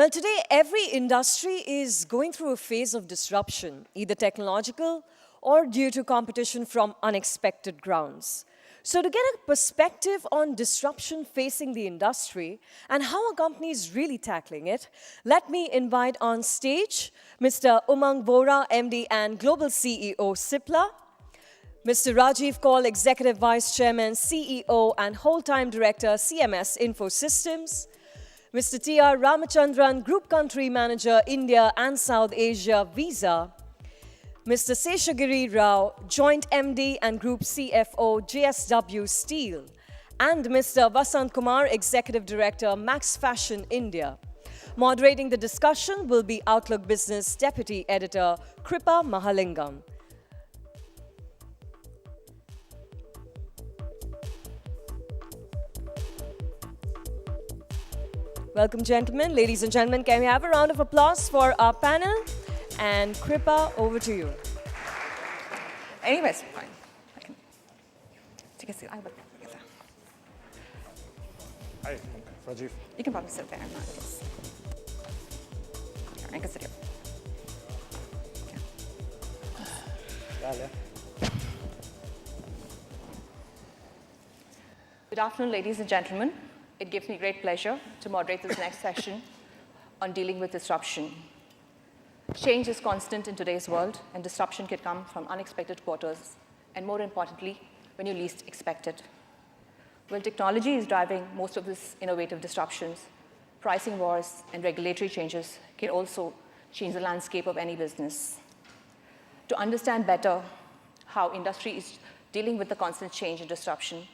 Well, today every industry is going through a phase of disruption, either technological or due to competition from unexpected grounds. So to get a perspective on disruption facing the industry and how a company is really tackling it, let me invite on stage Mr. Umang Vohra, MD and Global CEO, Cipla, Mr. Rajiv Kaul, Executive Vice Chairman, CEO and Whole-Time Director, CMS Infosystems, Mr. T.R. Ramachandran, Group Country Manager, India and South Asia, Visa, Mr. Seshagiri Rao, Joint MD and Group CFO, JSW Steel, and Mr. Vasanth Kumar, Executive Director, Max Fashion India. Moderating the discussion will be Outlook Business Deputy Editor, Kripa Mahalingam. Welcome, gentlemen. Ladies and gentlemen, can we have a round of applause for our panel? And Kripa, over to you. Anyways, fine. I can take a seat. Hi, Rajiv. You can probably sit there. I'm not just. Here, I can sit here. Yeah. Good afternoon, ladies and gentlemen. It gives me great pleasure to moderate this next session on dealing with disruption. Change is constant in today's world, and disruption can come from unexpected quarters, and more importantly, when you least expect it. Well, technology is driving most of these innovative disruptions. Pricing wars and regulatory changes can also change the landscape of any business. To understand better how industry is dealing with the constant change and disruption,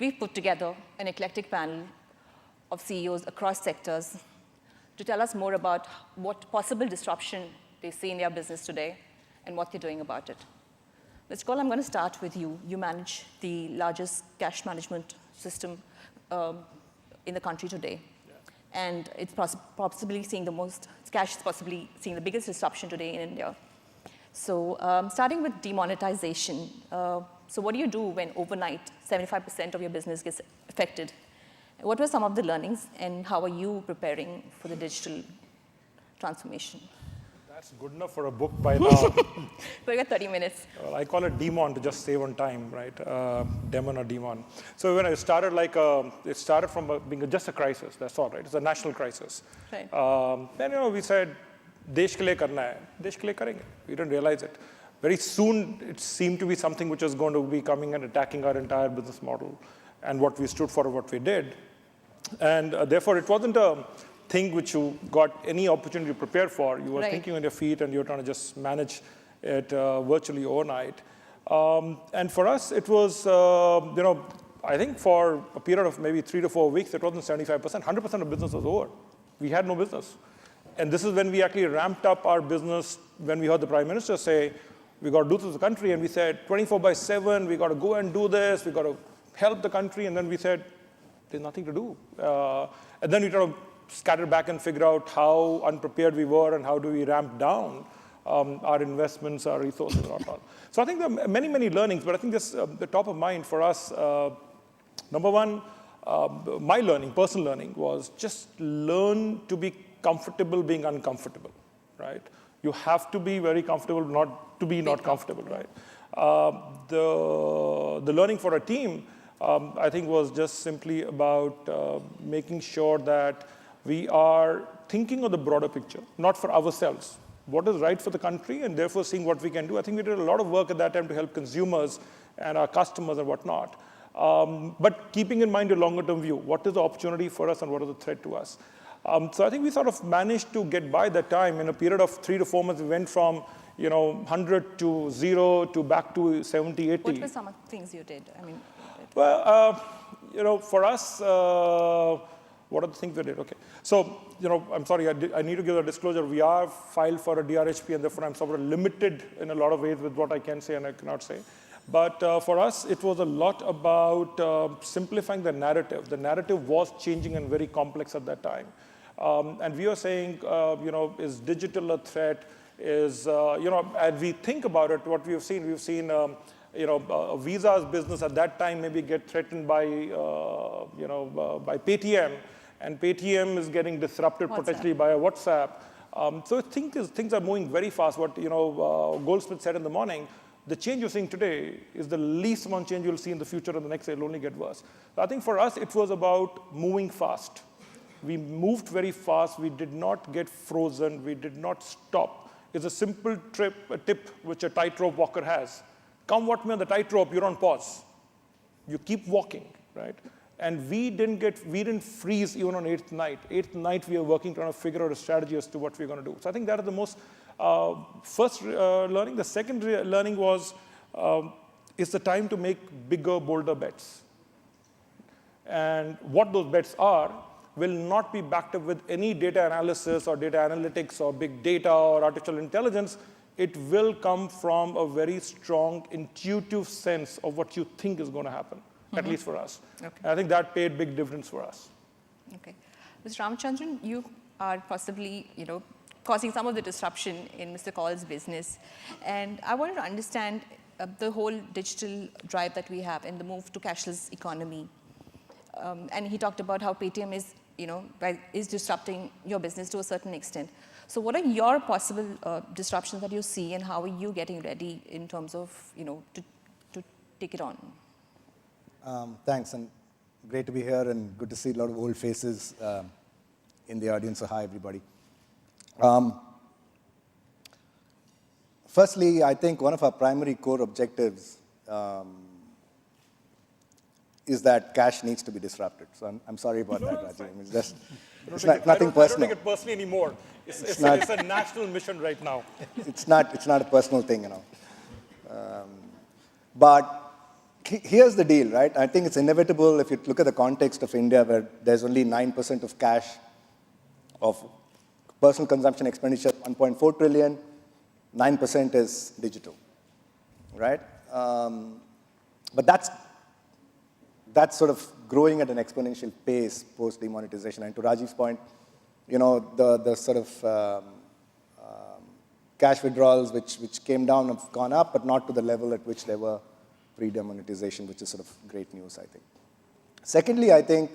we've put together an eclectic panel of CEOs across sectors to tell us more about what possible disruption they see in their business today and what they're doing about it. Mr. Kaul, I'm going to start with you. You manage the largest cash management system in the country today. Yes. And it's possibly seeing cash is possibly seeing the biggest disruption today in India. So starting with demonetization, so what do you do when overnight 75% of your business gets affected? What were some of the learnings, and how are you preparing for the digital transformation? That's good enough for a book by now. We got 30 minutes. Well, I call it demon to just save on time, right? Demon or demon. So when I started, it started from being just a crisis. That's all, right? It's a national crisis. Right. Then we said, "Desh ke liye karna hai, desh ke liye karenge." We didn't realize it. Very soon, it seemed to be something which was going to be coming and attacking our entire business model and what we stood for, what we did. And therefore, it wasn't a thing which you got any opportunity to prepare for. You were thinking on your feet, and you were trying to just manage it virtually overnight. And for us, it was, I think for a period of maybe 3 to 4 weeks, it wasn't 75%. 100% of business was over. We had no business. And this is when we actually ramped up our business, when we heard the Prime Minister say, we got to do this as a country. And we said, 24/7, we got to go and do this. We got to help the country. And then we said, there's nothing to do. And then we tried to scatter back and figure out how unprepared we were and how do we ramp down our investments, our resources, and all. So I think there are many, many learnings, but I think this, the top of mind for us, number one, my learning, personal learning, was just learn to be comfortable being uncomfortable, right? You have to be very comfortable not to be not comfortable, right? The learning for a team, I think, was just simply about making sure that we are thinking of the broader picture, not for ourselves. What is right for the country, and therefore seeing what we can do. I think we did a lot of work at that time to help consumers and our customers and whatnot. But keeping in mind a longer-term view, what is the opportunity for us and what is the threat to us? So I think we sort of managed to get by that time. In a period of 3 to 4 months, we went from 100 to 0 to back to 70, 80. What were some of the things you did? Well, for us, what are the things we did? Okay. So, I'm sorry, I need to give a disclosure. We are filed for a DRHP, and therefore I'm sort of limited in a lot of ways with what I can say and I cannot say. But for us, it was a lot about simplifying the narrative. The narrative was changing and very complex at that time. And we were saying, is digital a threat? As we think about it, what we've seen Visa's business at that time maybe get threatened by Paytm, and Paytm is getting disrupted potentially by a WhatsApp. So things are moving very fast. What Goldsmith said in the morning, the change you're seeing today is the least amount of change you'll see in the future, and the next year it'll only get worse. So I think for us, it was about moving fast. We moved very fast. We did not get frozen. We did not stop. It's a simple tip which a tightrope walker has. Come what may on the tightrope, you're on pause. You keep walking, right? And we didn't freeze even on eighth night. Eighth night, we are working trying to figure out a strategy as to what we're going to do. So I think that is the most first learning. The second learning was it's the time to make bigger, bolder bets. And what those bets are will not be backed up with any data analysis or data analytics or big data or artificial intelligence. It will come from a very strong, intuitive sense of what you think is going to happen, at least for us. Okay. I think that paid big difference for us. Okay. Mr. Ramachandran, you are possibly, causing some of the disruption in Mr. Kaul's business. And I wanted to understand the whole digital drive that we have and the move to cashless economy. And he talked about how Paytm is disrupting your business to a certain extent. So what are your possible disruptions that you see, and how are you getting ready in terms of, to take it on? Thanks, and great to be here, and good to see a lot of old faces in the audience. So hi, everybody. Firstly, I think one of our primary core objectives is that cash needs to be disrupted. So I'm sorry about that, Rajiv. I mean, it's just nothing personal. I don't take it personally anymore. It's a national mission right now. It's not a personal thing, But here's the deal, right? I think it's inevitable if you look at the context of India, where there's only 9% of cash of personal consumption expenditure, 1.4 trillion, 9% is digital, right? But that's sort of growing at an exponential pace post demonetization. And to Rajiv's point, the sort of cash withdrawals which came down have gone up, but not to the level at which they were pre-demonetization, which is sort of great news, I think. Secondly, I think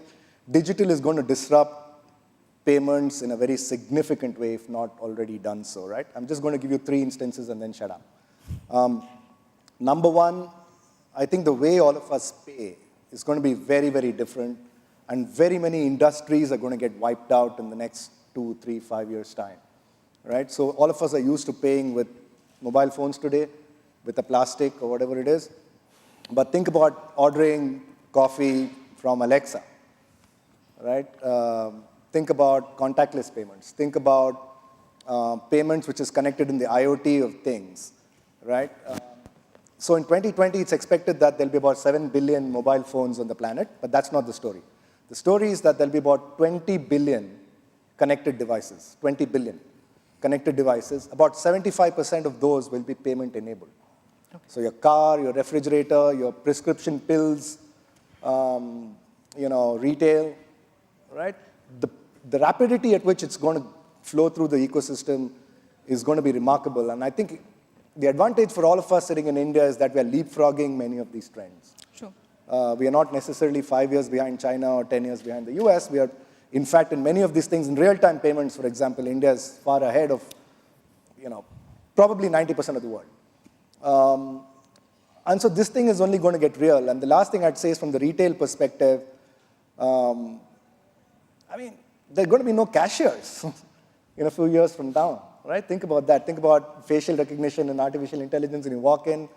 digital is going to disrupt payments in a very significant way, if not already done so, right? I'm just going to give you 3 instances and then shut up. Number one, I think the way all of us pay is going to be very, very different, and very many industries are going to get wiped out in the next 2, 3, 5 years' time, right? So all of us are used to paying with mobile phones today, with a plastic or whatever it is. But think about ordering coffee from Alexa, right? Think about contactless payments. Think about payments which is connected in the IoT of things, right? So in 2020, it's expected that there'll be about 7 billion mobile phones on the planet, but that's not the story. The story is that there'll be about 20 billion connected devices, 20 billion connected devices. About 75% of those will be payment enabled. Okay. So your car, your refrigerator, your prescription pills, retail, right? The rapidity at which it's going to flow through the ecosystem is going to be remarkable. And I think the advantage for all of us sitting in India is that we are leapfrogging many of these trends. Sure. We are not necessarily 5 years behind China or 10 years behind the US. We are, in fact, in many of these things, in real-time payments, for example, India is far ahead of, probably 90% of the world. And so this thing is only going to get real. And the last thing I'd say is from the retail perspective, there are going to be no cashiers in a few years from now, right? Think about that. Think about facial recognition and artificial intelligence, and you walk in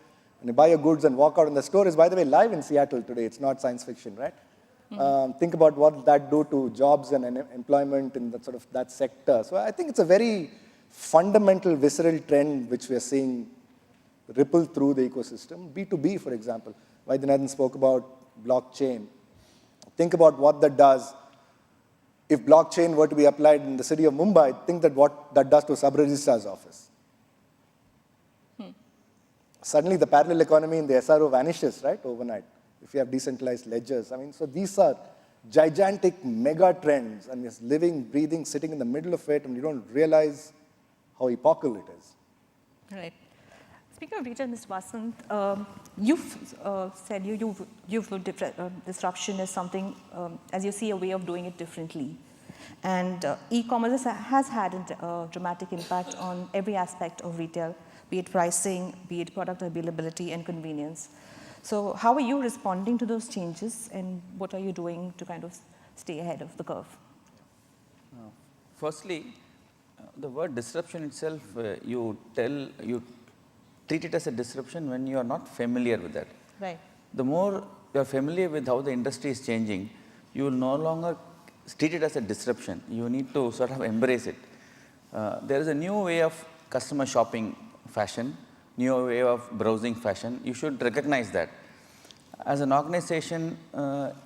and you buy your goods and walk out. And the store is, by the way, live in Seattle today. It's not science fiction, right? Mm-hmm. Think about what that do to jobs and employment in that sector. So I think it's a very fundamental, visceral trend which we are seeing ripple through the ecosystem. B2B, for example. Vaidyanathan spoke about blockchain. Think about what that does. If blockchain were to be applied in the city of Mumbai, think that what that does to a sub-registrar's office. Suddenly the parallel economy in the SRO vanishes, right, overnight, if you have decentralized ledgers. So these are gigantic mega trends, and it's living, breathing, sitting in the middle of it, and you don't realize how epochal it is. Right. Speaking of retail, Ms. Vasanth, you've said disruption is something, as you see, a way of doing it differently. And e-commerce has had a dramatic impact on every aspect of retail, be it pricing, be it product availability and convenience. So how are you responding to those changes, and what are you doing to kind of stay ahead of the curve? Firstly, the word disruption itself, you treat it as a disruption when you are not familiar with that. Right. The more you are familiar with how the industry is changing, you will no longer treat it as a disruption. You need to sort of embrace it. There is a new way of customer shopping fashion, new way of browsing fashion. You should recognize that. As an organization,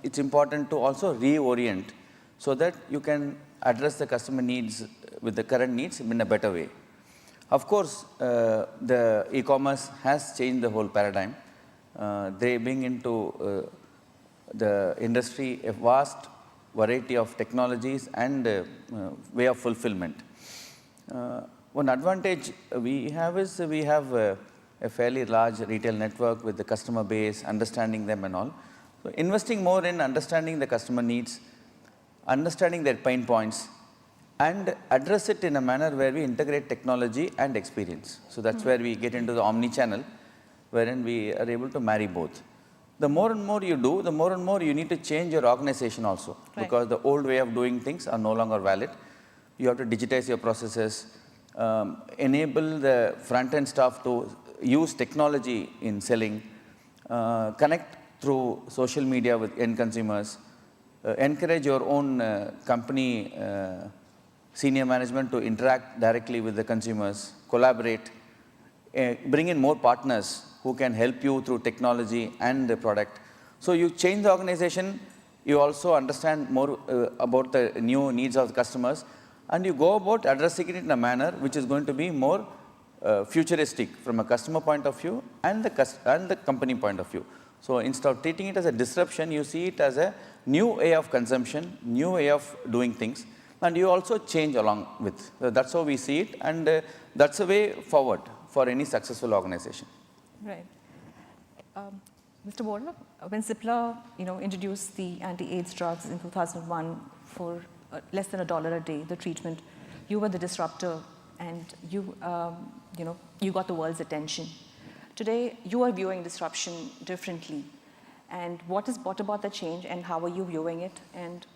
it's important to also reorient so that you can address the customer needs with the current needs in a better way. Of course, the e-commerce has changed the whole paradigm. They bring into the industry a vast variety of technologies and way of fulfillment. One advantage we have is we have a fairly large retail network with the customer base, understanding them and all. So investing more in understanding the customer needs, understanding their pain points, and address it in a manner where we integrate technology and experience. So that's where we get into the omni-channel, wherein we are able to marry both. The more and more you do, the more and more you need to change your organization also, because the old way of doing things are no longer valid. You have to digitize your processes, enable the front-end staff to use technology in selling, connect through social media with end consumers, encourage your own company senior management to interact directly with the consumers, collaborate, bring in more partners who can help you through technology and the product. So you change the organization, you also understand more about the new needs of the customers, and you go about addressing it in a manner which is going to be more futuristic from a customer point of view and the company point of view. So instead of treating it as a disruption, you see it as a new way of consumption, new way of doing things, and you also change along with. So that's how we see it, and that's a way forward for any successful organization. Right. Mr. Vohra, when Cipla introduced the anti-AIDS drugs in 2001 for less than $1 a day, the treatment, you were the disruptor, and you got the world's attention. Today, you are viewing disruption differently. And what is brought about the change, and how are you viewing it, and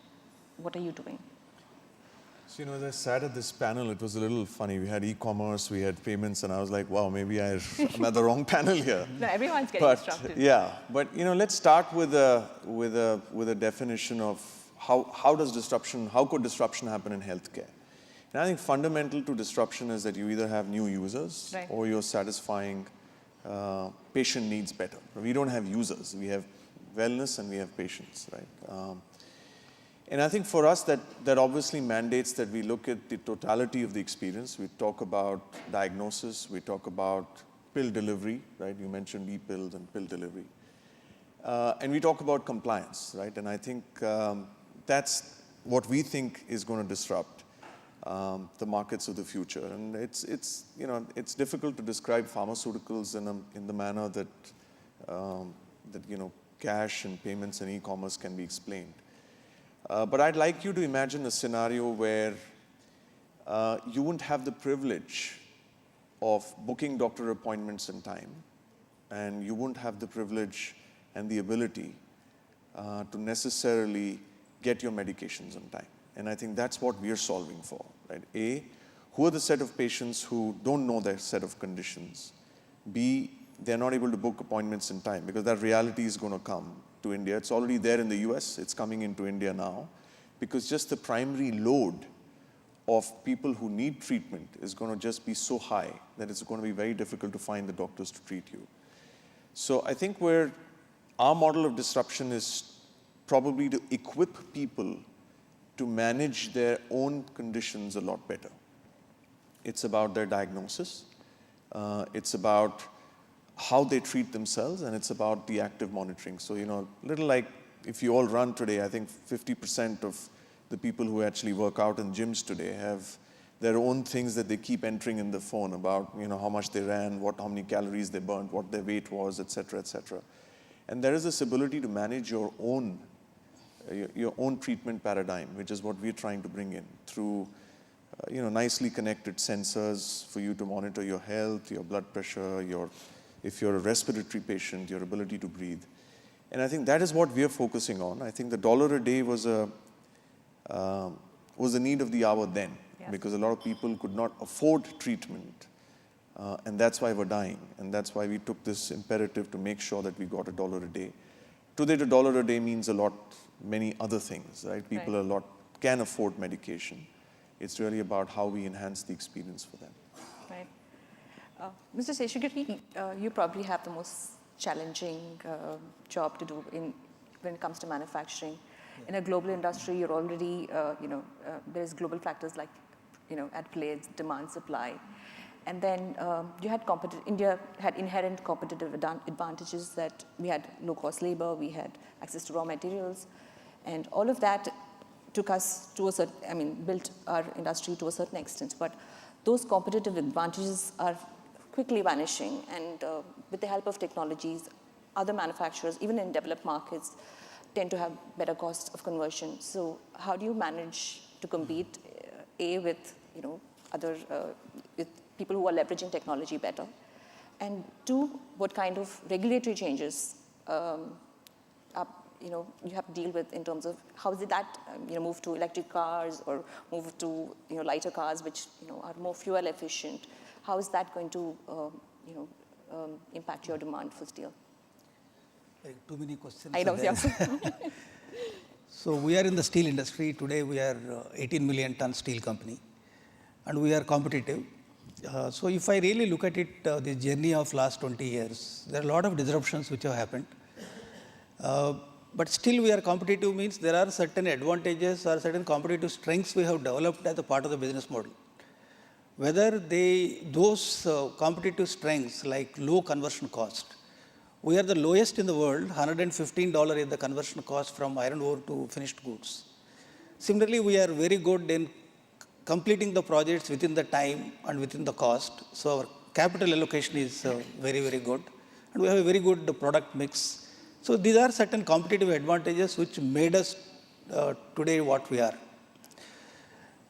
what are you doing? So, as I sat at this panel, it was a little funny. We had e-commerce, we had payments, and I was like, wow, maybe I'm at the wrong panel here. No, everyone's getting disrupted. Yeah, but let's start with a definition of how could disruption happen in healthcare? And I think fundamental to disruption is that you either have new users or you're satisfying patient needs better. We don't have users, we have wellness and we have patients, right? And I think for us that obviously mandates that we look at the totality of the experience. We talk about diagnosis, we talk about pill delivery, right? You mentioned e-pills and pill delivery. And we talk about compliance, right? And I think that's what we think is going to disrupt the markets of the future. And it's difficult to describe pharmaceuticals in the manner that cash and payments and e-commerce can be explained. But I'd like you to imagine a scenario where you wouldn't have the privilege of booking doctor appointments in time, and you wouldn't have the privilege and the ability to necessarily get your medications on time. And I think that's what we're solving for, right? A, who are the set of patients who don't know their set of conditions? B, they're not able to book appointments in time, because that reality is going to come to India. It's already there in the US, it's coming into India now, because just the primary load of people who need treatment is going to just be so high that it's going to be very difficult to find the doctors to treat you. So I think our model of disruption is probably to equip people to manage their own conditions a lot better. It's about their diagnosis, it's about how they treat themselves, and it's about the active monitoring. So, little like if you all run today, I think 50% of the people who actually work out in gyms today have their own things that they keep entering in the phone about, how much they ran, how many calories they burnt, what their weight was, etc., etc. And there is this ability to manage your own treatment paradigm, which is what we're trying to bring in through, nicely connected sensors for you to monitor your health, your blood pressure, if you're a respiratory patient, your ability to breathe. And I think that is what we are focusing on. I think the $1 a day was a need of the hour then, because a lot of people could not afford treatment. And that's why we're dying. And that's why we took this imperative to make sure that we got $1 a day. Today, the $1 a day means many other things, right? People can afford medication. It's really about how we enhance the experience for them. Right. Mr. Seshagiri, you probably have the most challenging job to do when it comes to manufacturing. In a global industry, you're already, there's global factors like, at play, demand, supply. And then India had inherent competitive advantages that we had low-cost labor, we had access to raw materials, and all of that took us to built our industry to a certain extent. But those competitive advantages are quickly vanishing, and with the help of technologies, other manufacturers, even in developed markets, tend to have better cost of conversion. So how do you manage to compete, with with people who are leveraging technology better, and two, what kind of regulatory changes you have to deal with in terms of how is it that move to electric cars or move to lighter cars which are more fuel efficient? How is that going to impact your demand for steel? Too many questions. I know. Yeah. So we are in the steel industry today. We are 18 million ton steel company, and we are competitive. So if I really look at it, the journey of last 20 years, there are a lot of disruptions which have happened. But still we are competitive means there are certain advantages or certain competitive strengths we have developed as a part of the business model. Whether those competitive strengths like low conversion cost, we are the lowest in the world, $115 is the conversion cost from iron ore to finished goods. Similarly, we are very good in completing the projects within the time and within the cost. So our capital allocation is very, very good. And we have a very good product mix. So these are certain competitive advantages which made us today what we are.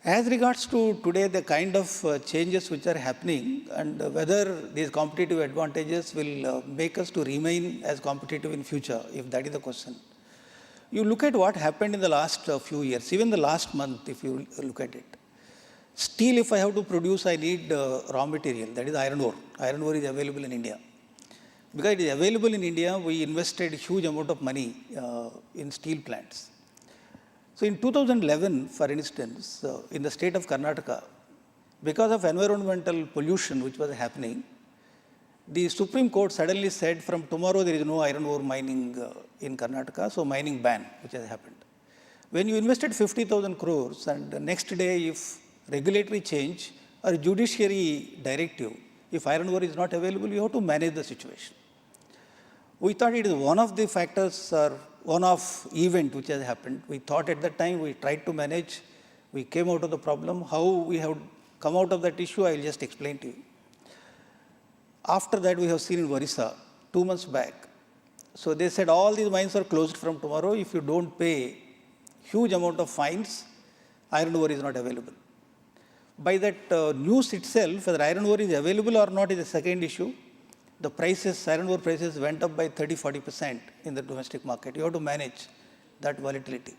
As regards to today, the kind of changes which are happening and whether these competitive advantages will make us to remain as competitive in future, if that is the question. You look at what happened in the last few years, even the last month, if you look at it. Steel, if I have to produce, I need raw material, that is iron ore. Iron ore is available in India. Because it is available in India, we invested a huge amount of money in steel plants. So in 2011, for instance, in the state of Karnataka, because of environmental pollution which was happening, the Supreme Court suddenly said from tomorrow there is no iron ore mining in Karnataka, so mining ban, which has happened. When you invested 50,000 crores and the next day if regulatory change or judiciary directive, if iron ore is not available, you have to manage the situation. We thought it is one of the factors or one-off event which has happened. We thought at that time, we tried to manage, we came out of the problem. How we have come out of that issue, I will just explain to you. After that, we have seen in Orissa, 2 months back. So they said all these mines are closed from tomorrow. If you don't pay huge amount of fines, iron ore is not available. By that news itself, whether iron ore is available or not is a second issue. The prices, iron ore prices went up by 30-40% in the domestic market. You have to manage that volatility.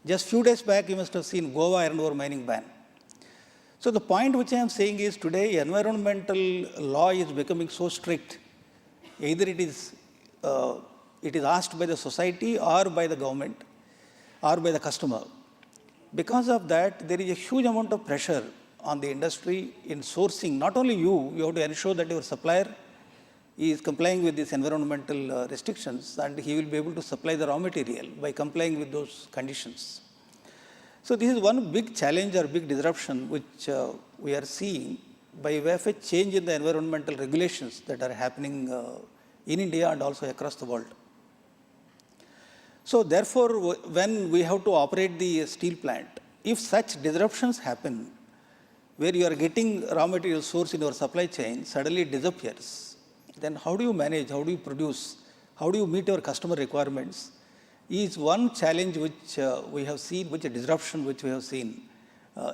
Just few days back, you must have seen Goa iron ore mining ban. So the point which I am saying is today environmental law is becoming so strict. Either it is asked by the society or by the government or by the customer. Because of that, there is a huge amount of pressure on the industry in sourcing. Not only you have to ensure that your supplier is complying with these environmental restrictions and he will be able to supply the raw material by complying with those conditions. So this is one big challenge or big disruption which we are seeing by way of a change in the environmental regulations that are happening in India and also across the world. So therefore, when we have to operate the steel plant, if such disruptions happen, where you are getting raw material source in your supply chain suddenly disappears, then how do you manage, how do you produce, how do you meet your customer requirements is one challenge which we have seen, which a disruption which we have seen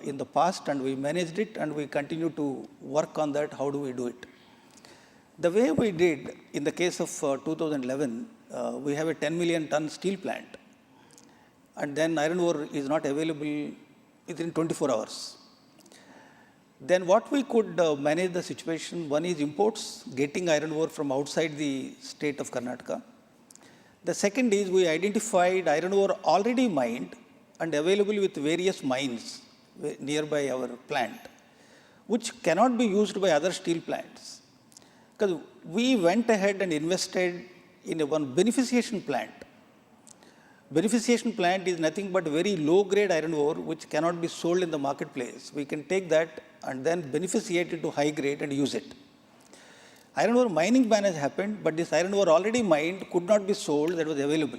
in the past, and we managed it and we continue to work on that, how do we do it. The way we did in the case of 2011, we have a 10 million ton steel plant, and then iron ore is not available within 24 hours. Then what we could manage the situation, one is imports, getting iron ore from outside the state of Karnataka. The second is we identified iron ore already mined and available with various mines nearby our plant, which cannot be used by other steel plants. Because we went ahead and invested in one beneficiation plant. Beneficiation plant is nothing but very low grade iron ore which cannot be sold in the marketplace. We can take that and then beneficiate it to high grade and use it. Iron ore mining ban has happened, but this iron ore already mined could not be sold, that was available.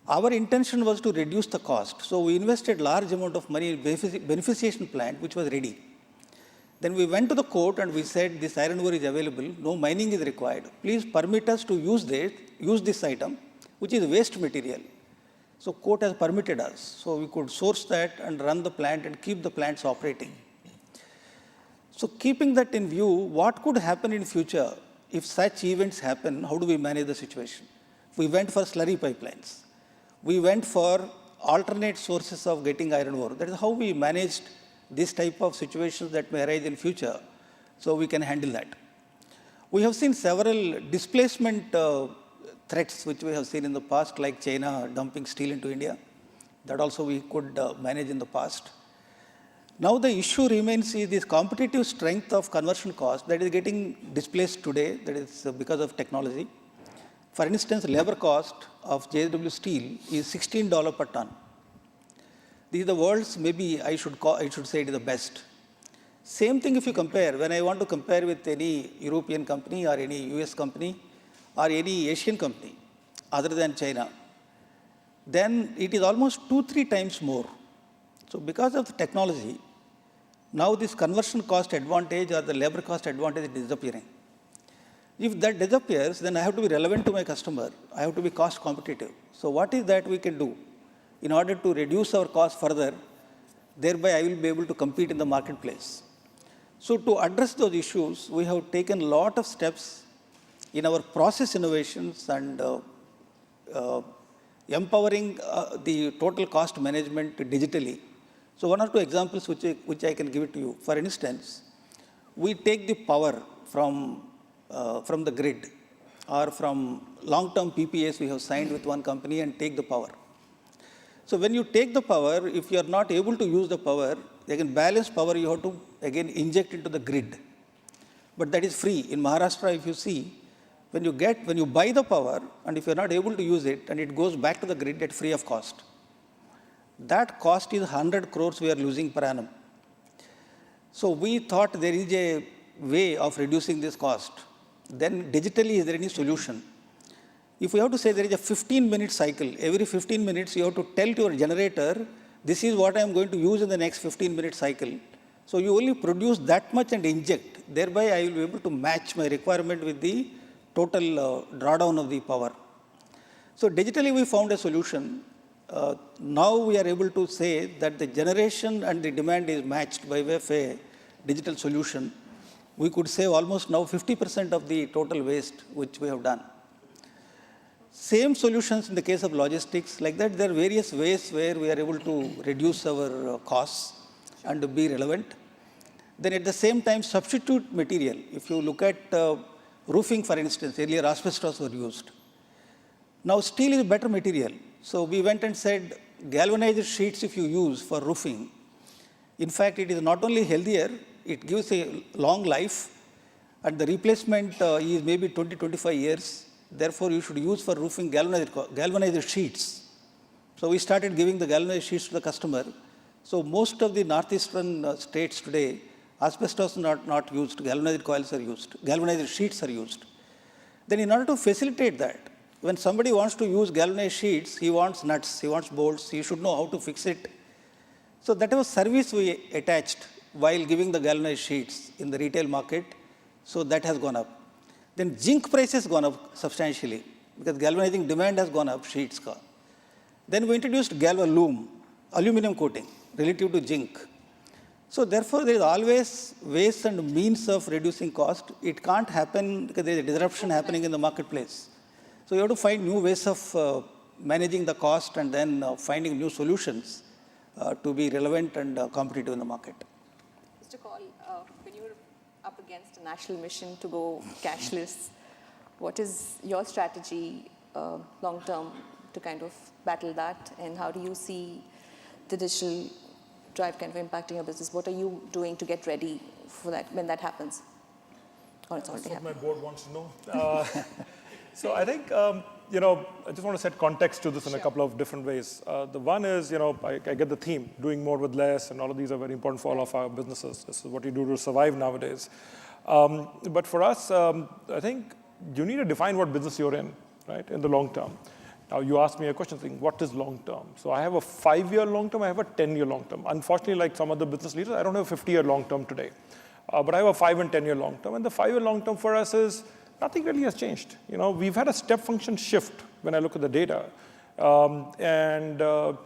Our intention was to reduce the cost. So we invested large amount of money in beneficiation plant which was ready. Then we went to the court and we said this iron ore is available, no mining is required. Please permit us to use this item, which is waste material. So court has permitted us. So we could source that and run the plant and keep the plants operating. So keeping that in view, what could happen in future if such events happen, how do we manage the situation? We went for slurry pipelines. We went for alternate sources of getting iron ore. That is how we managed this type of situations that may arise in future, so we can handle that. We have seen several displacement threats which we have seen in the past, like China dumping steel into India. That also we could manage in the past. Now the issue remains is this competitive strength of conversion cost that is getting displaced today, that is because of technology. For instance, labor cost of JSW steel is $16 per ton. This is the world's, maybe I should say it is the best. Same thing if you compare, when I want to compare with any European company or any US company or any Asian company other than China, then it is almost 2-3 times more. So because of the technology, now this conversion cost advantage or the labor cost advantage is disappearing. If that disappears, then I have to be relevant to my customer. I have to be cost competitive. So what is that we can do in order to reduce our cost further? Thereby, I will be able to compete in the marketplace. So to address those issues, we have taken a lot of steps in our process innovations and empowering the total cost management digitally. So one or two examples which I can give it to you. For instance, we take the power from the grid or from long-term PPAs we have signed with one company and take the power. So when you take the power, if you are not able to use the power, again balance power you have to again inject into the grid. But that is free. In Maharashtra, if you see, when you buy the power and if you are not able to use it and it goes back to the grid at free of cost. That cost is 100 crores we are losing per annum. So we thought there is a way of reducing this cost. Then digitally, is there any solution? If we have to say there is a 15-minute cycle, every 15 minutes you have to tell to your generator, this is what I am going to use in the next 15-minute cycle. So you only produce that much and inject. Thereby, I will be able to match my requirement with the total drawdown of the power. So digitally, we found a solution. Now we are able to say that the generation and the demand is matched by way of a digital solution. We could save almost now 50% of the total waste which we have done. Same solutions in the case of logistics. Like that, there are various ways where we are able to reduce our costs and to be relevant. Then at the same time, substitute material. If you look at roofing, for instance, earlier asbestos were used. Now steel is a better material. So we went and said, galvanized sheets if you use for roofing, in fact, it is not only healthier, it gives a long life, and the replacement is maybe 20-25 years. Therefore, you should use for roofing galvanized sheets. So we started giving the galvanized sheets to the customer. So most of the northeastern states today, asbestos is not used, galvanized coils are used, galvanized sheets are used. Then in order to facilitate that, when somebody wants to use galvanized sheets, he wants nuts, he wants bolts, he should know how to fix it. So that was service we attached while giving the galvanized sheets in the retail market, so that has gone up. Then zinc price has gone up substantially because galvanizing demand has gone up, sheets ka. Then we introduced Galvalume, aluminum coating relative to zinc. So therefore, there is always ways and means of reducing cost. It can't happen because there is a disruption happening in the marketplace. So you have to find new ways of managing the cost and then finding new solutions to be relevant and competitive in the market. Mr. Kaul, when you were up against a national mission to go cashless, what is your strategy long term to kind of battle that, and how do you see the digital drive kind of impacting your business? What are you doing to get ready for that when that happens? Or it's already happened? That's what my board wants to know. So I think, I just want to set context to this in a couple of different ways. The one is, I get the theme, doing more with less, and all of these are very important for all of our businesses. This is what you do to survive nowadays. But for us, I think you need to define what business you're in, right, in the long term. Now, you asked me a question saying, what is long term? So I have a 5-year long term, I have a 10-year long term. Unfortunately, like some other business leaders, I don't have a 50-year long term today. But I have a 5 and 10-year long term. And the 5-year long term for us is, nothing really has changed. We've had a step function shift when I look at the data.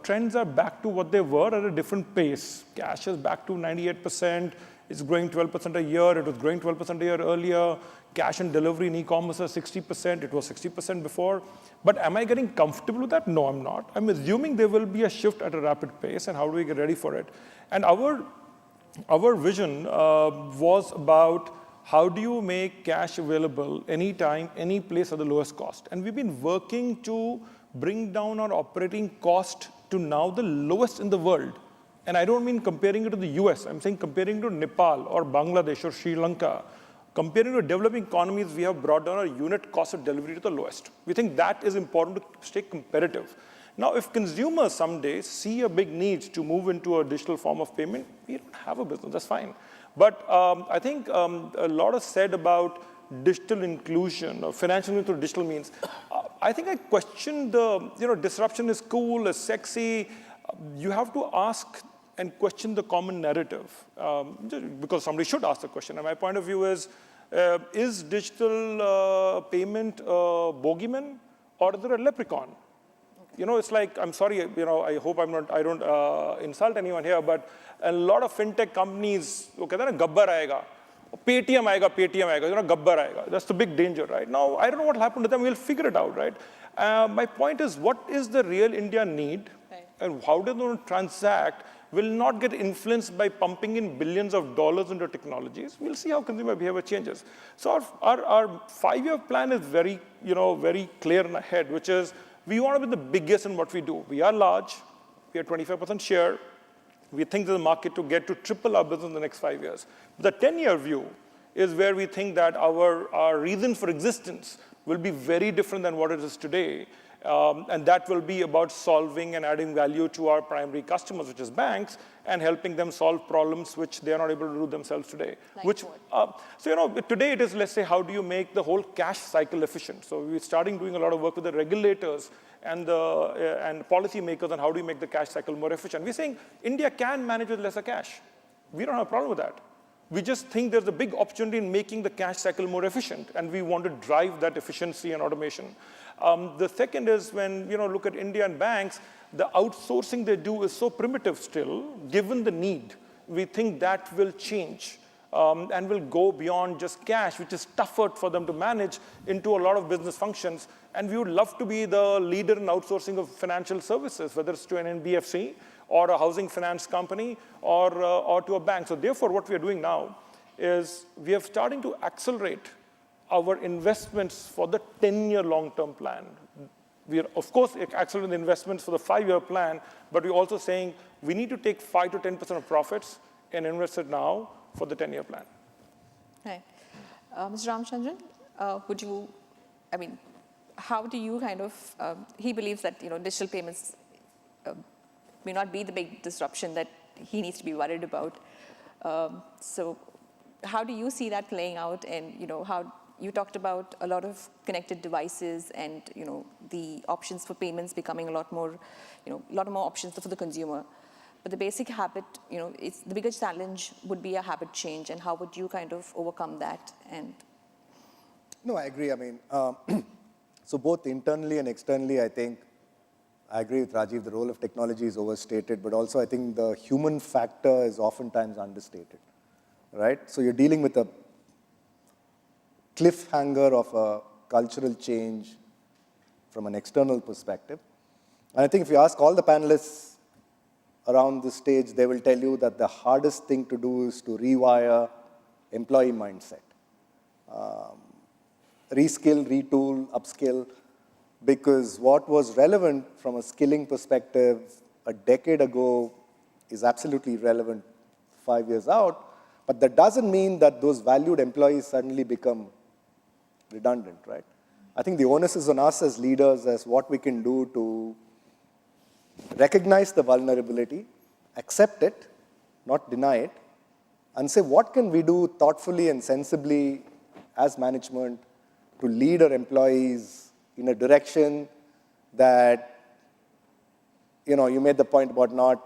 Trends are back to what they were at a different pace. Cash is back to 98%. It's growing 12% a year. It was growing 12% a year earlier. Cash and delivery in e-commerce is 60%. It was 60% before. But am I getting comfortable with that? No, I'm not. I'm assuming there will be a shift at a rapid pace, and how do we get ready for it? And our vision was about how do you make cash available anytime, any place at the lowest cost. And we've been working to bring down our operating cost to now the lowest in the world. And I don't mean comparing it to the US. I'm saying comparing to Nepal or Bangladesh or Sri Lanka. Comparing to developing economies, we have brought down our unit cost of delivery to the lowest. We think that is important to stay competitive. Now, if consumers someday see a big need to move into a digital form of payment, we don't have a business, that's fine. But I think a lot is said about digital inclusion or financial inclusion through digital means. I think I question disruption is cool, is sexy. You have to ask and question the common narrative because somebody should ask the question. And my point of view is digital payment a bogeyman or is there a leprechaun? It's like, I'm sorry, I hope I don't insult anyone here, but a lot of fintech companies, gabbar aayega, Paytm aayega, gabbar aayega. That's the big danger, right? Now, I don't know what happened to them. We'll figure it out, right? My point is, what is the real India need? Right. And how do they transact will not get influenced by pumping in billions of dollars into technologies. We'll see how consumer behavior changes. So our 5-year plan is very, very clear in our head, which is we want to be the biggest in what we do. We are large. We are 25% share. We think there's a market to get to triple our business in the next 5 years. The 10-year view is where we think that our reason for existence will be very different than what it is today. And that will be about solving and adding value to our primary customers, which is banks, and helping them solve problems which they are not able to do themselves today. Like Today it is, let's say, how do you make the whole cash cycle efficient? So we're starting doing a lot of work with the regulators and policymakers on how do you make the cash cycle more efficient. We're saying India can manage with lesser cash. We don't have a problem with that. We just think there's a big opportunity in making the cash cycle more efficient, and we want to drive that efficiency and automation. The second is when look at India and banks, the outsourcing they do is so primitive still, given the need. We think that will change and will go beyond just cash, which is tougher for them to manage, into a lot of business functions. And we would love to be the leader in outsourcing of financial services, whether it's to an NBFC or a housing finance company or to a bank. So therefore, what we are doing now is we are starting to accelerate our investments for the 10-year long-term plan. We are, of course, accelerating the investments for the 5-year plan, but we're also saying we need to take 5 to 10% of profits and invest it now for the 10-year plan. Right. Mr. Ramachandran, how do you kind of, he believes that, digital payments may not be the big disruption that he needs to be worried about. So how do you see that playing out? And, how you talked about a lot of connected devices and, the options for payments becoming a lot more options for the consumer. But the basic habit, it's the biggest challenge would be a habit change, and how would you kind of overcome that? And No, I agree. I mean, so both internally and externally, I think, I agree with Rajiv, the role of technology is overstated, but also I think the human factor is oftentimes understated, right? So you're dealing with a cliffhanger of a cultural change from an external perspective. And I think if you ask all the panelists around the stage, they will tell you that the hardest thing to do is to rewire employee mindset. Reskill, retool, upskill, because what was relevant from a skilling perspective a decade ago is absolutely relevant 5 years out, but that doesn't mean that those valued employees suddenly become redundant, right? I think the onus is on us as leaders as what we can do to recognize the vulnerability, accept it, not deny it, and say what can we do thoughtfully and sensibly as management to lead our employees in a direction that, you made the point about not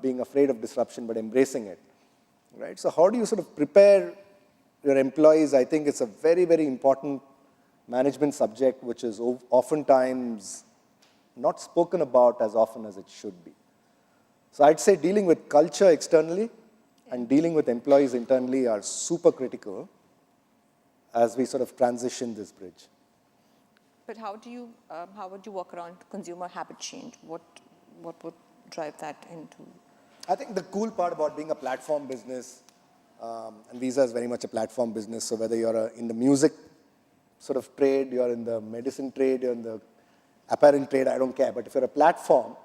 being afraid of disruption, but embracing it, right? So how do you sort of prepare your employees? I think it's a very, very important management subject, which is oftentimes not spoken about as often as it should be. So I'd say dealing with culture externally and dealing with employees internally are super critical as we sort of transition this bridge. but how would you work around consumer habit change? What would drive that into? I think the cool part about being a platform business, and Visa is very much a platform business, so whether you're in the music sort of trade, you're in the medicine trade, you're in the apparel trade, I don't care. But if you're a platform,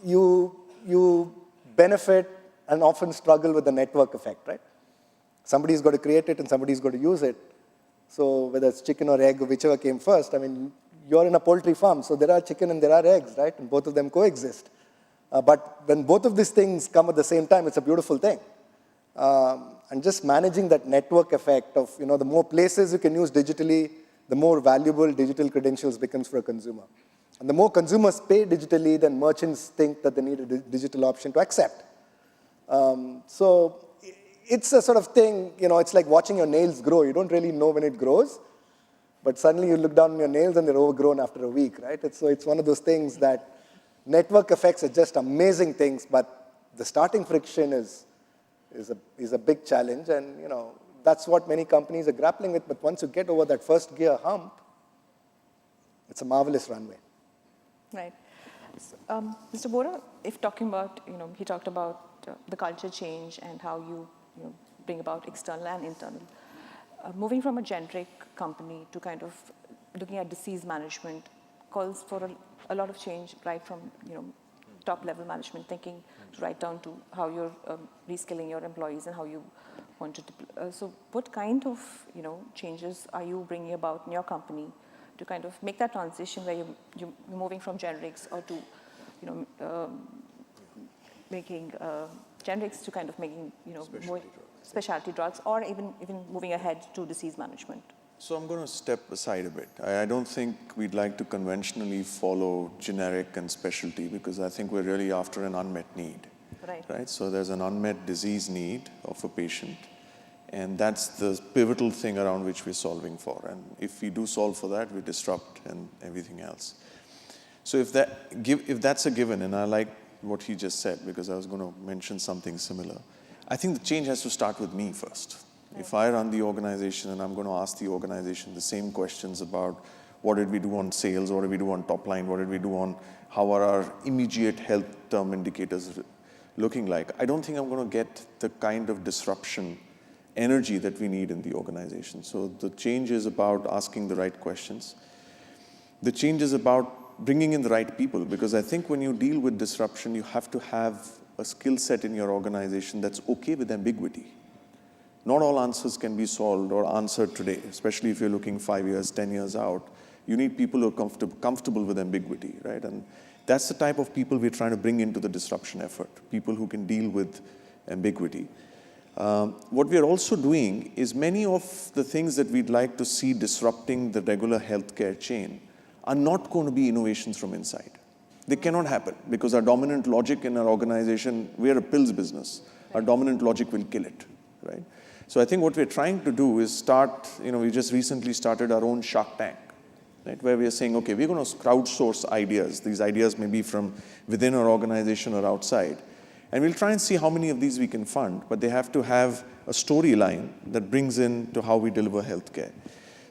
you benefit and often struggle with the network effect, right? Somebody's got to create it and somebody's got to use it. So whether it's chicken or egg, or whichever came first, I mean, you're in a poultry farm, so there are chicken and there are eggs, right? And both of them coexist. But when both of these things come at the same time, it's a beautiful thing. And just managing that network effect of, the more places you can use digitally, the more valuable digital credentials becomes for a consumer. And the more consumers pay digitally, then merchants think that they need a digital option to accept. So it's a sort of thing, it's like watching your nails grow. You don't really know when it grows, but suddenly you look down on your nails and they're overgrown after a week, right? So it's one of those things that network effects are just amazing things, but the starting friction is a big challenge, and that's what many companies are grappling with. But once you get over that first gear hump, it's a marvelous runway. Right. So, Mr. Vohra, if talking about, he talked about the culture change and how you bring about external and internal. Moving from a generic company to kind of looking at disease management calls for a lot of change, right from top level management thinking right down to how you're reskilling your employees and how you want to. So what kind of changes are you bringing about in your company to kind of make that transition where you're moving from generics or to making generics to kind of making more specialty drugs, or even moving ahead to disease management? So I'm going to step aside a bit. I don't think we'd like to conventionally follow generic and specialty, because I think we're really after an unmet need. Right? So there's an unmet disease need of a patient, and that's the pivotal thing around which we're solving for. And if we do solve for that, we disrupt and everything else. So if that's a given, and I like what he just said, because I was going to mention something similar, I think the change has to start with me first. If I run the organization and I'm going to ask the organization the same questions about what did we do on sales, what did we do on top line, what did we do on how are our immediate health term indicators looking like, I don't think I'm going to get the kind of disruption energy that we need in the organization. So the change is about asking the right questions. The change is about bringing in the right people, because I think when you deal with disruption, you have to have a skill set in your organization that's okay with ambiguity. Not all answers can be solved or answered today, especially if you're looking 5 years, 10 years out. You need people who are comfortable with ambiguity, right? And that's the type of people we're trying to bring into the disruption effort, people who can deal with ambiguity. What we're also doing is many of the things that we'd like to see disrupting the regular healthcare chain are not going to be innovations from inside. They cannot happen because our dominant logic in our organization, we are a pills business. Our dominant logic will kill it, right? So I think what we're trying to do is start, we just recently started our own Shark Tank, right? Where we are saying, okay, we're going to crowdsource ideas. These ideas may be from within our organization or outside. And we'll try and see how many of these we can fund, but they have to have a storyline that brings in to how we deliver healthcare.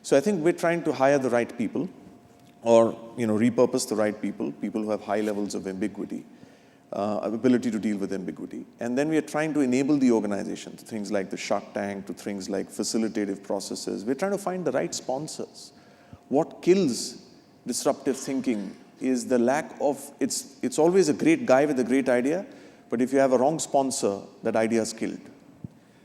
So I think we're trying to hire the right people, or repurpose the right people who have high levels of ambiguity, ability to deal with ambiguity. And then we are trying to enable the organization to things like the Shark Tank, to things like facilitative processes. We're trying to find the right sponsors. What kills disruptive thinking is the lack of, it's always a great guy with a great idea, but if you have a wrong sponsor, that idea is killed.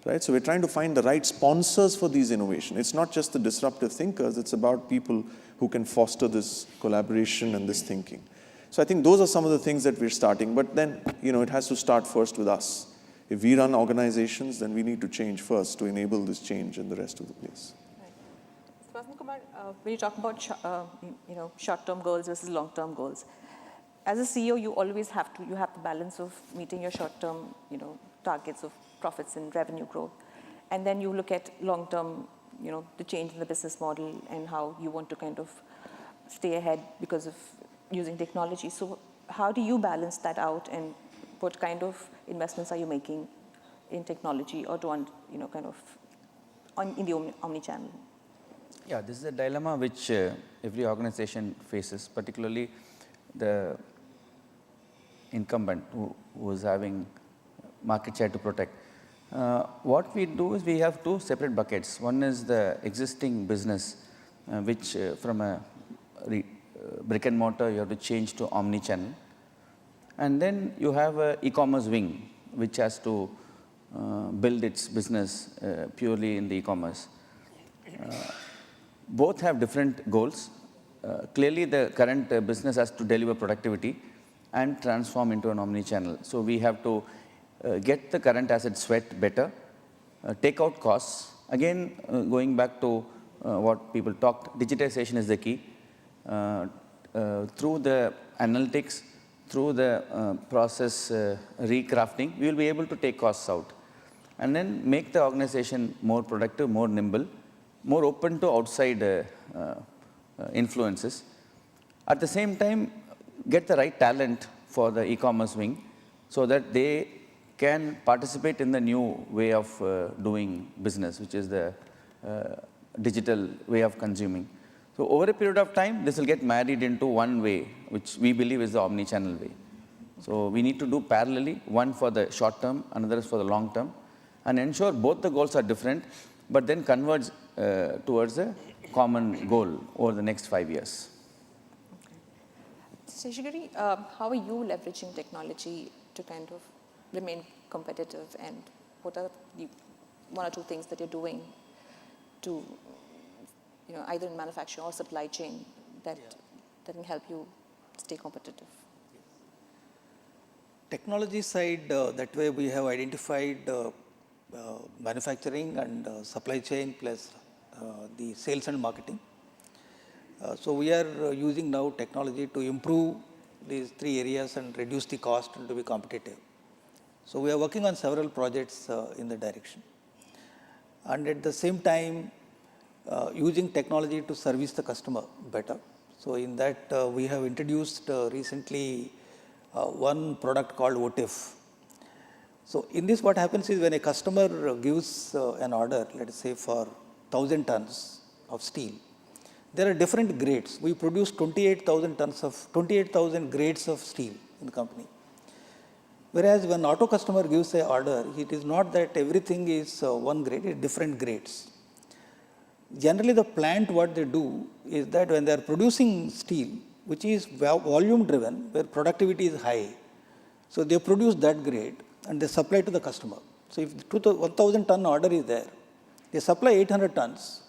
Right? So we're trying to find the right sponsors for these innovations. It's not just the disruptive thinkers, it's about people who can foster this collaboration and this thinking. So I think those are some of the things that we're starting, but then, it has to start first with us. If we run organizations, then we need to change first to enable this change in the rest of the place. Right. So, Kumar, when you talk about short-term goals versus long-term goals, as a CEO, you always have the balance of meeting your short-term, targets of profits and revenue growth, and then you look at long-term, the change in the business model and how you want to kind of stay ahead because of using technology. So how do you balance that out, and what kind of investments are you making in technology or to in the omni-channel? Yeah, this is a dilemma which every organization faces, particularly the incumbent who is having market share to protect. What we do is we have two separate buckets. One is the existing business, which from a brick and mortar you have to change to omni-channel. And then you have an e-commerce wing, which has to build its business purely in the e-commerce. Both have different goals. Clearly, the current business has to deliver productivity and transform into an omni-channel. So we have to get the current asset sweat better, take out costs. Again, going back to what people talked, digitization is the key. Through the analytics, through the process recrafting, we will be able to take costs out. And then make the organization more productive, more nimble, more open to outside influences. At the same time, get the right talent for the e-commerce wing so that they can participate in the new way of doing business, which is the digital way of consuming. So over a period of time, this will get married into one way, which we believe is the omni-channel way. So we need to do parallelly, one for the short term, another is for the long term, and ensure both the goals are different, but then converge towards a common goal over the next 5 years. Okay. Seshagiri, how are you leveraging technology to kind of remain competitive, and what are the one or two things that you're doing to, either in manufacturing or supply chain that can help you stay competitive? Technology side, that way we have identified manufacturing and supply chain plus the sales and marketing. So we are using now technology to improve these three areas and reduce the cost and to be competitive. So we are working on several projects in that direction. And at the same time, using technology to service the customer better. So in that, we have introduced recently one product called OTIF. So in this, what happens is when a customer gives an order, let us say for 1,000 tons of steel, there are different grades. We produce 28,000 grades of steel in the company. Whereas when auto customer gives an order, it is not that everything is one grade, it's different grades. Generally, the plant, what they do is that when they are producing steel, which is volume driven, where productivity is high, so they produce that grade and they supply to the customer. So if 1,000 ton order is there, they supply 800 tons,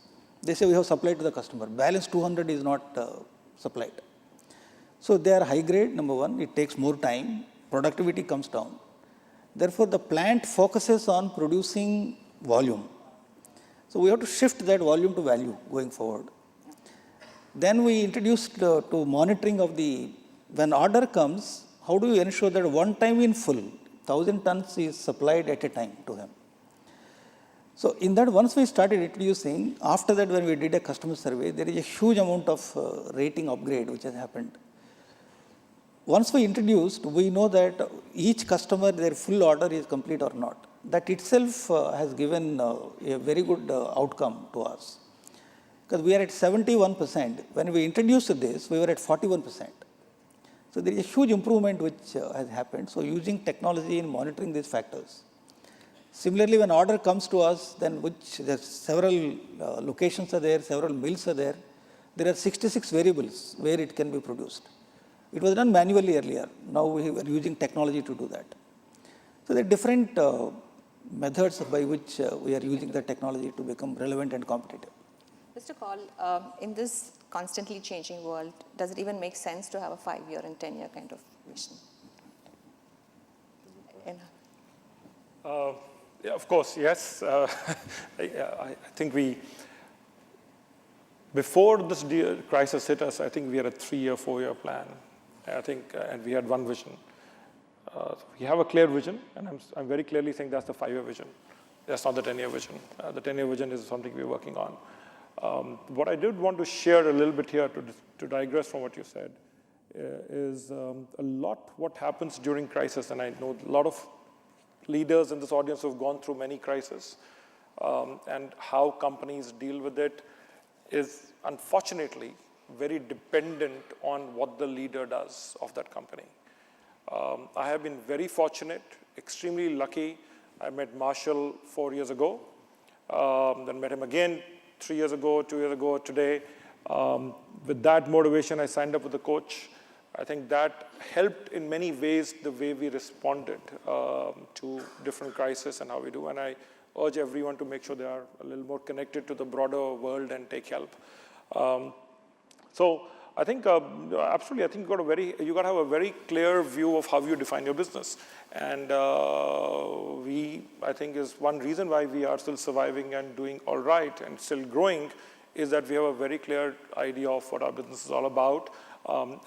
they say we have supplied to the customer. Balance 200 is not supplied. So they are high grade, number one, it takes more time, productivity comes down. Therefore, the plant focuses on producing volume. So we have to shift that volume to value going forward. Then we introduced to monitoring of the when order comes, how do you ensure that one time in full, 1,000 tons is supplied at a time to him? So in that, once we started introducing, after that when we did a customer survey, there is a huge amount of rating upgrade which has happened. Once we introduced, we know that each customer, their full order is complete or not. That itself has given a very good outcome to us. Because we are at 71%. When we introduced this, we were at 41%. So there is a huge improvement which has happened. So using technology in monitoring these factors. Similarly, when order comes to us, then which there are several locations are there, several mills are there. There are 66 variables where it can be produced. It was done manually earlier. Now we are using technology to do that. So there are different methods by which we are using the technology to become relevant and competitive. Mr. Kaul, in this constantly changing world, does it even make sense to have a 5-year and 10-year kind of vision? Yeah, of course, yes. I think before this crisis hit us, I think we had a 3-year, 4-year plan. I think, and we had one vision. We have a clear vision, and I'm very clearly saying that's the 5-year vision. That's not the 10-year vision. The 10-year vision is something we're working on. What I did want to share a little bit here to digress from what you said is a lot what happens during crisis, and I know a lot of leaders in this audience who have gone through many crises, and how companies deal with it is unfortunately very dependent on what the leader does of that company. I have been very fortunate, extremely lucky. I met Marshall 4 years ago, then met him again 3 years ago, 2 years ago, today. With that motivation, I signed up with a coach. I think that helped in many ways the way we responded to different crises and how we do. And I urge everyone to make sure they are a little more connected to the broader world and take help. So I think absolutely, I think you got to have a very clear view of how you define your business. And I think is one reason why we are still surviving and doing all right and still growing is that we have a very clear idea of what our business is all about.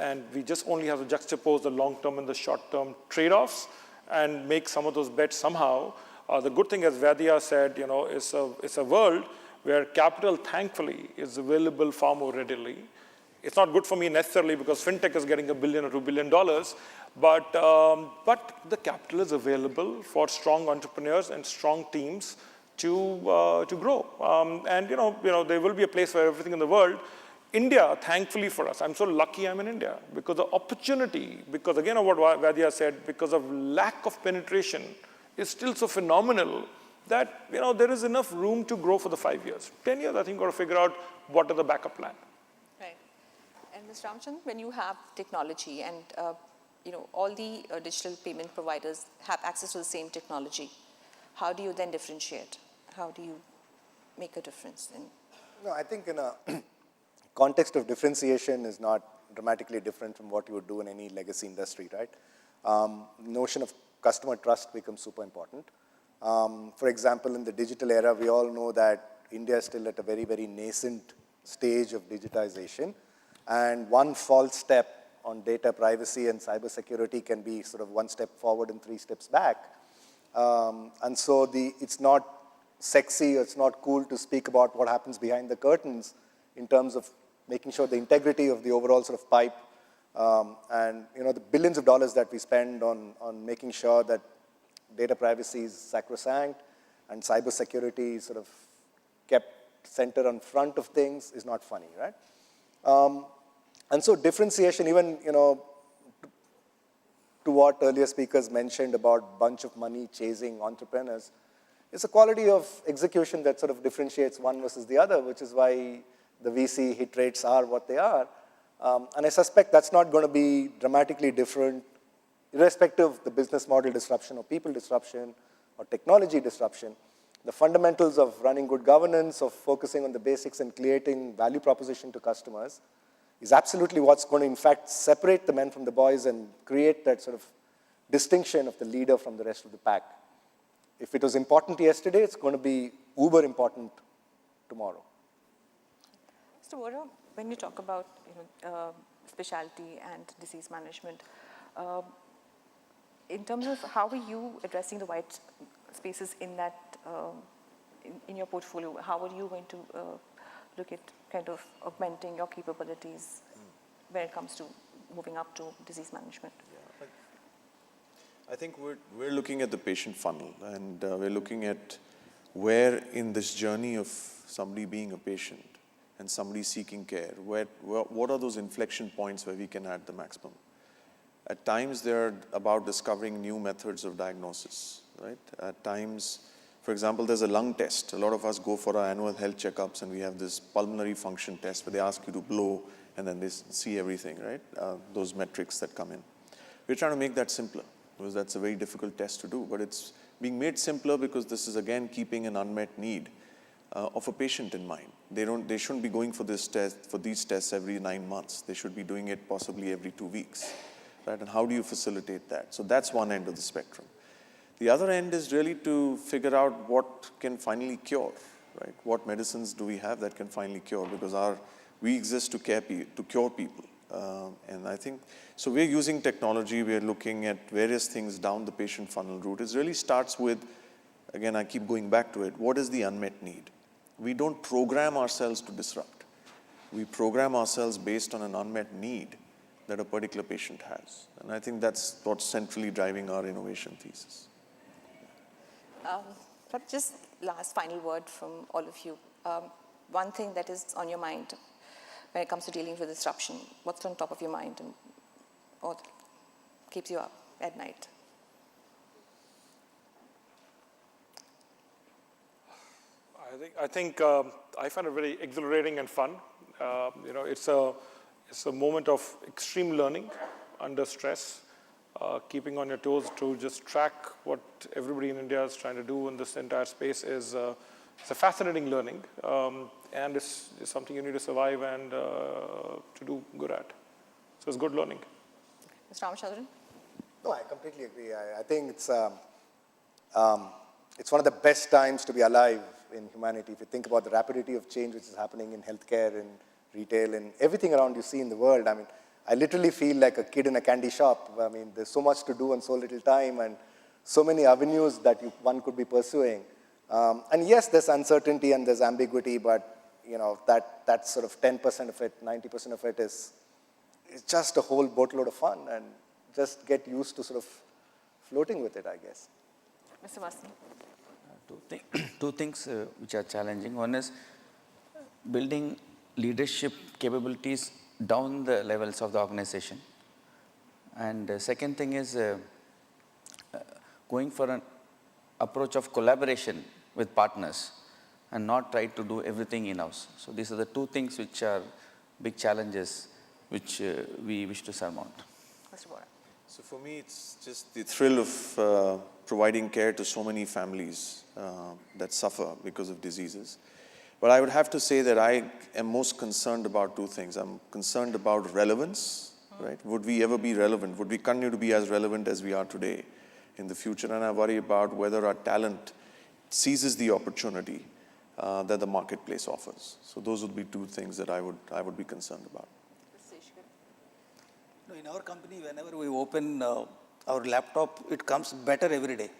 And we just only have to juxtapose the long-term and the short-term trade-offs and make some of those bets somehow. The good thing, as Vaidya said, it's a world where capital, thankfully, is available far more readily. It's not good for me necessarily because fintech is getting $1 billion or $2 billion, but the capital is available for strong entrepreneurs and strong teams to grow. And there will be a place for everything in the world. India, thankfully for us, I'm so lucky I'm in India because the opportunity, because again of what Vaidya said, because of lack of penetration is still so phenomenal that there is enough room to grow for the 5 years. 10 years, I think, got to figure out what are the backup plan. Right. And Mr. Ramachandran, when you have technology and all the digital payment providers have access to the same technology, how do you then differentiate? How do you make a difference? No, I think in a context of differentiation is not dramatically different from what you would do in any legacy industry, right? Notion of customer trust becomes super important. For example, in the digital era, we all know that India is still at a very, very nascent stage of digitization. And one false step on data privacy and cybersecurity can be sort of 1 step forward and 3 steps back. And so it's not sexy, it's not cool to speak about what happens behind the curtains in terms of making sure the integrity of the overall sort of pipe and the billions of dollars that we spend on making sure that data privacy is sacrosanct and cybersecurity is sort of kept center on front of things is not funny, right? And so differentiation, even to what earlier speakers mentioned about bunch of money chasing entrepreneurs, it's a quality of execution that sort of differentiates one versus the other, which is why the VC hit rates are what they are. And I suspect that's not going to be dramatically different, irrespective of the business model disruption or people disruption or technology disruption. The fundamentals of running good governance, of focusing on the basics and creating value proposition to customers is absolutely what's going to, in fact, separate the men from the boys and create that sort of distinction of the leader from the rest of the pack. If it was important yesterday, it's going to be uber important tomorrow. Mr. Vohra, when you talk about specialty and disease management. In terms of how are you addressing the white spaces in that, in your portfolio, how are you going to look at kind of augmenting your capabilities when it comes to moving up to disease management? Yeah, I think we're looking at the patient funnel, and we're looking at where in this journey of somebody being a patient and somebody seeking care, what are those inflection points where we can add the maximum? At times, they're about discovering new methods of diagnosis, right? At times, for example, there's a lung test. A lot of us go for our annual health checkups, and we have this pulmonary function test where they ask you to blow, and then they see everything, right? Those metrics that come in. We're trying to make that simpler, because that's a very difficult test to do, but it's being made simpler because this is, again, keeping an unmet need of a patient in mind. They shouldn't be going for these tests every 9 months. They should be doing it possibly every 2 weeks. Right? And how do you facilitate that? So that's one end of the spectrum. The other end is really to figure out what can finally cure, right? What medicines do we have that can finally cure? Because we exist to cure people. And I think, so we're using technology, we're looking at various things down the patient funnel route. It really starts with, again, I keep going back to it, what is the unmet need? We don't program ourselves to disrupt. We program ourselves based on an unmet need that a particular patient has. And I think that's what's centrally driving our innovation thesis. Just last final word from all of you. One thing that is on your mind when it comes to dealing with disruption, what's on top of your mind or keeps you up at night? I think I find it very exhilarating and fun. It's a moment of extreme learning under stress, keeping on your toes to just track what everybody in India is trying to do in this entire space is it's a fascinating learning, and it's something you need to survive and to do good at. So it's good learning. Mr. Ramachandran? No, I completely agree. I think it's one of the best times to be alive in humanity. If you think about the rapidity of change which is happening in healthcare and retail and everything around you see in the world, I mean, I literally feel like a kid in a candy shop. I mean, there's so much to do and so little time and so many avenues that one could be pursuing. And yes, there's uncertainty and there's ambiguity, but that's sort of 10% of it, 90% of it is just a whole boatload of fun, and just get used to sort of floating with it, I guess. Mr. Vasanth? Two things which are challenging. One is building leadership capabilities down the levels of the organization. And the second thing is going for an approach of collaboration with partners and not try to do everything in-house. So these are the two things which are big challenges which we wish to surmount. Mr. Vohra? So for me, it's just the thrill of providing care to so many families that suffer because of diseases. But I would have to say that I am most concerned about two things. I'm concerned about relevance, right? Would we ever be relevant? Would we continue to be as relevant as we are today in the future? And I worry about whether our talent seizes the opportunity that the marketplace offers. So those would be two things that I would be concerned about. In our company, whenever we open our laptop, it comes better every day.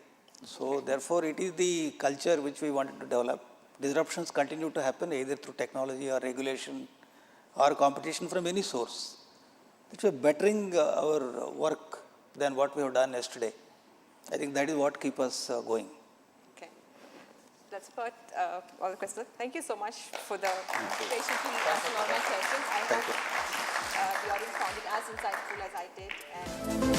So therefore, it is the culture which we wanted to develop. Disruptions continue to happen either through technology or regulation or competition from any source. Which we're bettering our work than what we have done yesterday. I think that is what keeps us going. Okay. That's about all the questions. Thank you so much for the patiently answering all my questions. I hope the audience found it as insightful as I did. And